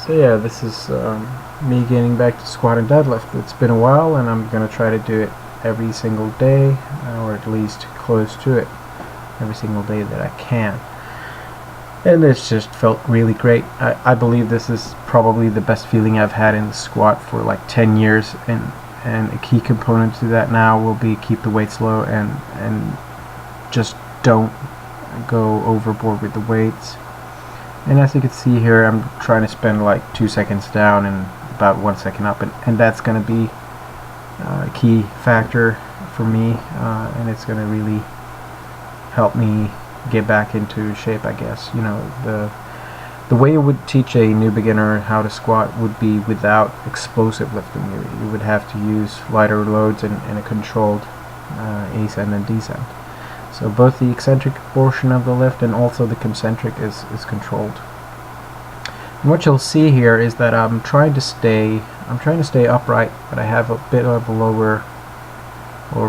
So yeah, this is me getting back to squat and deadlift. It's been a while, and I'm gonna try to do it every single day, or at least close to it every single day that I can. And it's just felt really great. I believe this is probably the best feeling I've had in the squat for like 10 years, and a key component to that now will be keep the weights low and just don't go overboard with the weights. And as you can see here, I'm trying to spend like 2 seconds down and about 1 second up, and that's going to be a key factor for me, and it's going to really help me get back into shape, I guess. You know, the way you would teach a new beginner how to squat would be without explosive lifting. You would have to use lighter loads and a controlled ascent and descent. So both the eccentric portion of the lift and also the concentric is controlled. And what you'll see here is that I'm trying to stay upright, but I have a bit of a lower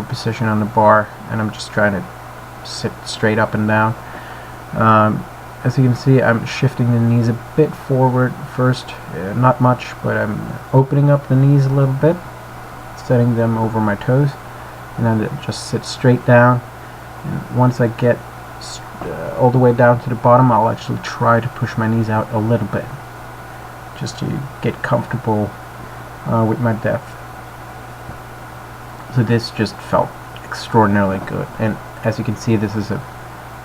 position on the bar, and I'm just trying to sit straight up and down. As you can see, I'm shifting the knees a bit forward first, not much, but I'm opening up the knees a little bit, setting them over my toes, and then just sit straight down. And once I get all the way down to the bottom, I'll actually try to push my knees out a little bit, just to get comfortable with my depth. So this just felt extraordinarily good, and as you can see, this is a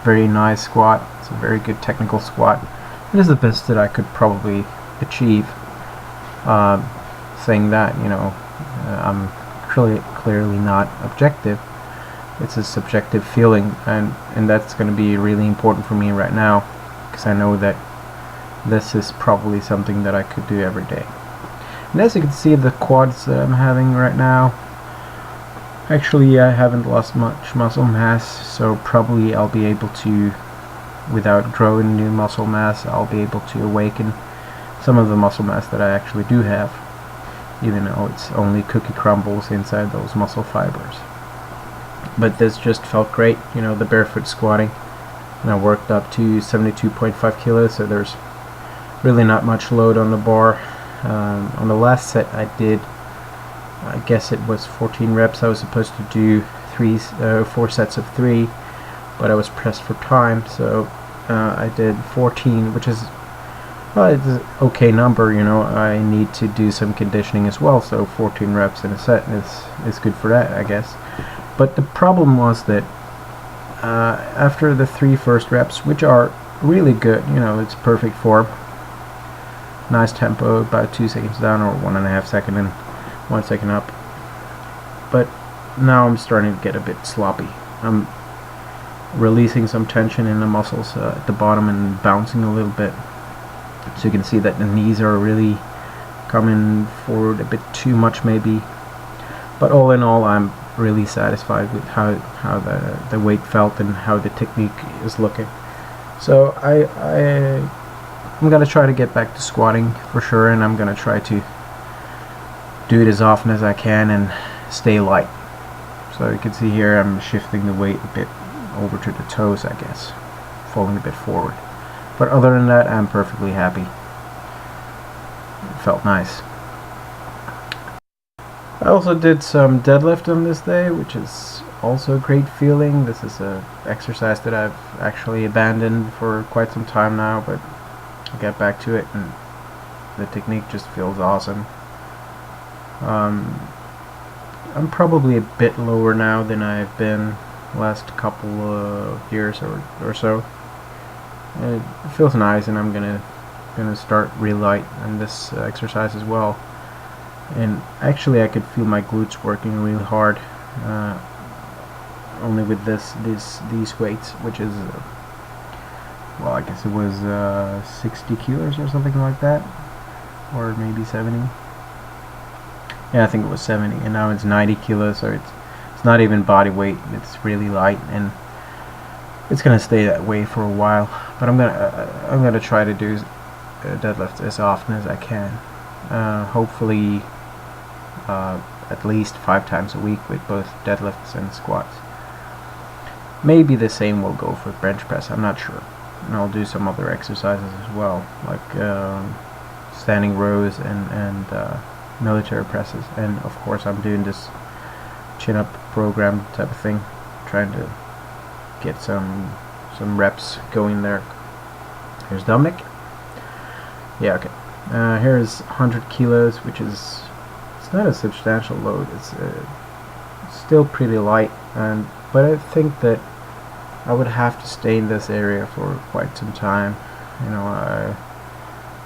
very nice squat. It's a very good technical squat. It is the best that I could probably achieve. Saying that, you know, I'm clearly not objective. It's a subjective feeling, and that's going to be really important for me right now, because I know that this is probably something that I could do every day. And as you can see, the quads that I'm having right now, actually I haven't lost much muscle mass, so probably I'll be able to, without growing new muscle mass, I'll be able to awaken some of the muscle mass that I actually do have, even though it's only cookie crumbles inside those muscle fibers. But this just felt great, you know, the barefoot squatting, and I worked up to 72.5 kilos, so there's really not much load on the bar. On the last set I did, I guess it was 14 reps. I was supposed to do 4 sets of 3, but I was pressed for time, so I did 14, which is it's an okay number. You know, I need to do some conditioning as well, so 14 reps in a set is good for that, I guess. But the problem was that after the 3 first reps, which are really good, you know, it's perfect form, nice tempo, about 2 seconds down or 1.5 seconds and 1 second up. But now I'm starting to get a bit sloppy. I'm releasing some tension in the muscles at the bottom and bouncing a little bit. So you can see that the knees are really coming forward a bit too much maybe. But all in all, I'm really satisfied with how the weight felt and how the technique is looking. So I'm gonna try to get back to squatting for sure, and I'm gonna try to do it as often as I can and stay light. So you can see here I'm shifting the weight a bit over to the toes, I guess, falling a bit forward. But other than that, I'm perfectly happy. It felt nice. I also did some deadlift on this day, which is also a great feeling. This is an exercise that I've actually abandoned for quite some time now, but I'll get back to it, and the technique just feels awesome. I'm probably a bit lower now than I've been last couple of years or so. It feels nice, and I'm gonna start real light on this exercise as well. And actually I could feel my glutes working really hard only with these weights, which is well, I guess it was 60 kilos or something like that, or maybe 70. Yeah, I think it was 70, and now it's 90 kilos, so it's not even body weight. It's really light, and it's gonna stay that way for a while. But I'm gonna try to do deadlifts as often as I can. Hopefully at least 5 times a week with both deadlifts and squats. Maybe the same will go for bench press, I'm not sure. And I'll do some other exercises as well, like standing rows and military presses. And of course I'm doing this chin-up program type of thing, trying to get some reps going there. Here's Dominic. Yeah, okay. Here is 100 kilos, which is, it's not a substantial load. It's still pretty light, but I think that I would have to stay in this area for quite some time. You know,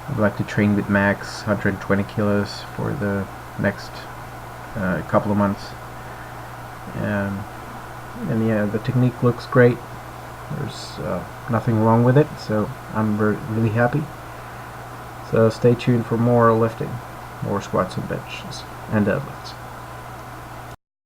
I'd like to train with max 120 kilos for the next couple of months. And yeah, the technique looks great. There's nothing wrong with it, so I'm really happy. So stay tuned for more lifting, more squats and benches and deadlifts.